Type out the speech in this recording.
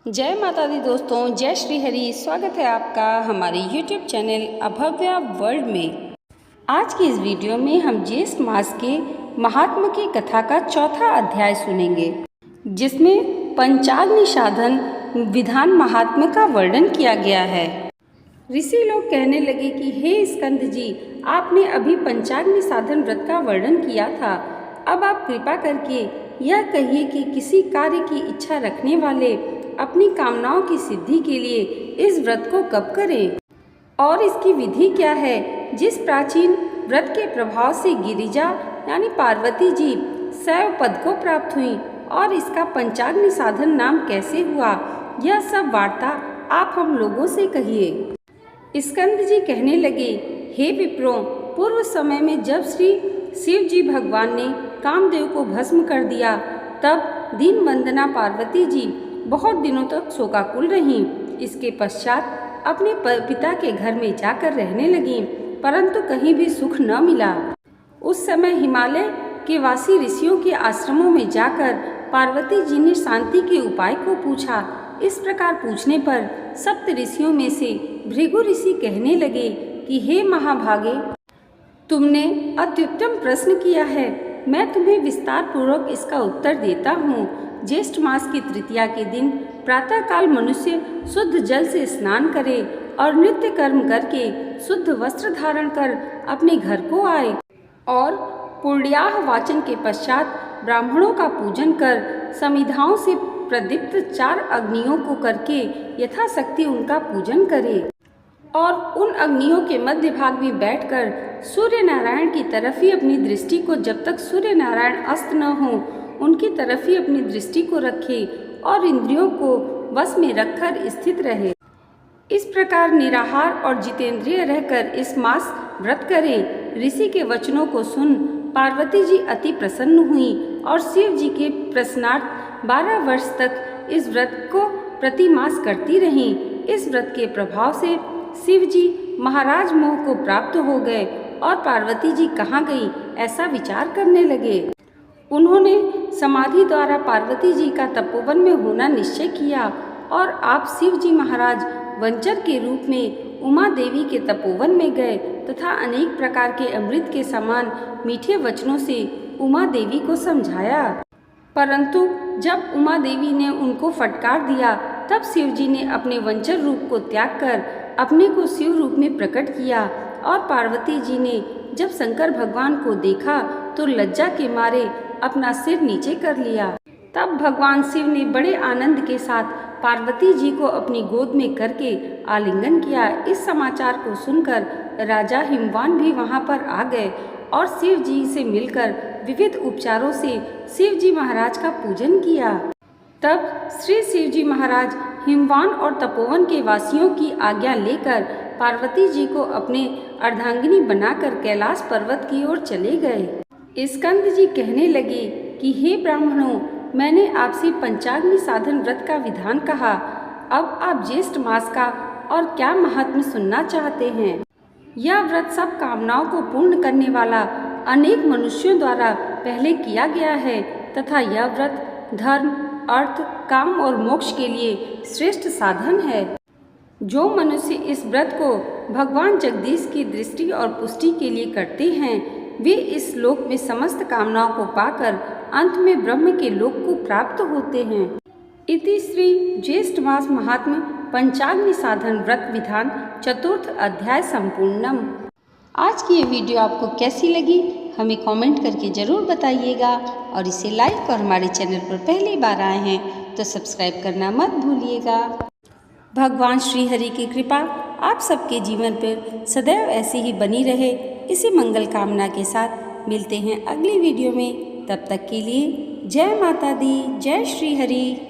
जय माता दी दोस्तों, जय श्री हरि। स्वागत है आपका हमारे YouTube चैनल अभव्या वर्ल्ड में। आज की इस वीडियो में हम ज्येष्ठ मास के महात्म की कथा का चौथा अध्याय सुनेंगे, जिसमें पंचाग्नि साधन विधान महात्म का वर्णन किया गया है। ऋषि लोग कहने लगे कि हे स्कंद जी, आपने अभी पंचाग्नि साधन व्रत का वर्णन किया था। अब आप कृपा करके यह कहिए कि किसी कार्य की इच्छा रखने वाले अपनी कामनाओं की सिद्धि के लिए इस व्रत को कब करें और इसकी विधि क्या है। जिस प्राचीन व्रत के प्रभाव से गिरिजा यानी पार्वती जी शैव पद को प्राप्त हुई और इसका पंचाग्नि साधन नाम कैसे हुआ, यह सब वार्ता आप हम लोगों से कहिए। स्कंद जी कहने लगे, हे विप्रों, पूर्व समय में जब श्री शिव जी भगवान ने कामदेव को भस्म कर दिया, तब दीन वंदना पार्वती जी बहुत दिनों तक शोकाकुल रहीं। इसके पश्चात अपने पिता के घर में जाकर रहने लगीं, परंतु कहीं भी सुख न मिला। उस समय हिमालय के वासी ऋषियों के आश्रमों में जाकर पार्वती जी ने शांति के उपाय को पूछा। इस प्रकार पूछने पर सप्त ऋषियों में से भृगु ऋषि कहने लगे कि हे महाभागे, तुमने अत्युत्तम प्रश्न किया है। मैं तुम्हें विस्तार पूर्वक इसका उत्तर देता हूँ। ज्येष्ठ मास की तृतीया के दिन प्रातःकाल मनुष्य शुद्ध जल से स्नान करे और नित्य कर्म करके शुद्ध वस्त्र धारण कर अपने घर को आए और पुण्याह वाचन के पश्चात ब्राह्मणों का पूजन कर समिधाओं से प्रदीप्त 4 अग्नियों को करके यथाशक्ति उनका पूजन करे और उन अग्नियों के मध्य भाग में बैठकर सूर्य नारायण की तरफ ही अपनी दृष्टि को, जब तक सूर्य नारायण अस्त न हो, उनकी तरफ ही अपनी दृष्टि को रखे और इंद्रियों को वश में रखकर स्थित रहे। इस प्रकार निराहार और जितेंद्रिय रहकर इस मास व्रत करें। ऋषि के वचनों को सुन पार्वती जी अति प्रसन्न हुई और शिव जी के प्रश्नार्थ 12 वर्ष तक इस व्रत को प्रति मास करती रहीं। इस व्रत के प्रभाव से शिव जी महाराज मोह को प्राप्त हो गए और पार्वती जी कहाँ गई ऐसा विचार करने लगे। उन्होंने समाधि द्वारा पार्वती जी का तपोवन में होना निश्चय किया और आप शिव जी महाराज वंचर के रूप में उमा देवी के तपोवन में गए तथा अनेक प्रकार के अमृत के समान मीठे वचनों से उमा देवी को समझाया। परंतु जब उमा देवी ने उनको फटकार दिया, तब शिव जी ने अपने वंचर रूप को त्याग कर अपने को शिव रूप में प्रकट किया और पार्वती जी ने जब शंकर भगवान को देखा तो लज्जा के मारे अपना सिर नीचे कर लिया। तब भगवान शिव ने बड़े आनंद के साथ पार्वती जी को अपनी गोद में करके आलिंगन किया। इस समाचार को सुनकर राजा हिमवान भी वहां पर आ गए और शिव जी से मिलकर विविध उपचारों से शिव जी महाराज का पूजन किया। तब श्री शिव जी महाराज हिमवान और तपोवन के वासियों की आज्ञा लेकर पार्वती जी को अपने अर्धांगिनी बनाकर कैलाश पर्वत की ओर चले गए। स्कंद जी कहने लगे कि हे ब्राह्मणों, मैंने आपसे पंचाग्नि साधन व्रत का विधान कहा। अब आप ज्येष्ठ मास का और क्या महात्म्य सुनना चाहते हैं। यह व्रत सब कामनाओं को पूर्ण करने वाला अनेक मनुष्यों द्वारा पहले किया गया है तथा यह व्रत धर्म, अर्थ, काम और मोक्ष के लिए श्रेष्ठ साधन है। जो मनुष्य इस व्रत को भगवान जगदीश की दृष्टि और पुष्टि के लिए करते हैं, वे इस लोक में समस्त कामनाओं को पाकर अंत में ब्रह्म के लोक को प्राप्त होते हैं। इति श्री ज्येष्ठ मास महात्म्य पंचाग्नि साधन व्रत विधान चतुर्थ अध्याय संपूर्णम। आज की ये वीडियो आपको कैसी लगी हमें कमेंट करके ज़रूर बताइएगा और इसे लाइक और हमारे चैनल पर पहली बार आए हैं तो सब्सक्राइब करना मत भूलिएगा। भगवान श्री हरि की कृपा आप सबके जीवन पर सदैव ऐसी ही बनी रहे, इसी मंगल कामना के साथ मिलते हैं अगली वीडियो में। तब तक के लिए जय माता दी, जय श्री हरि।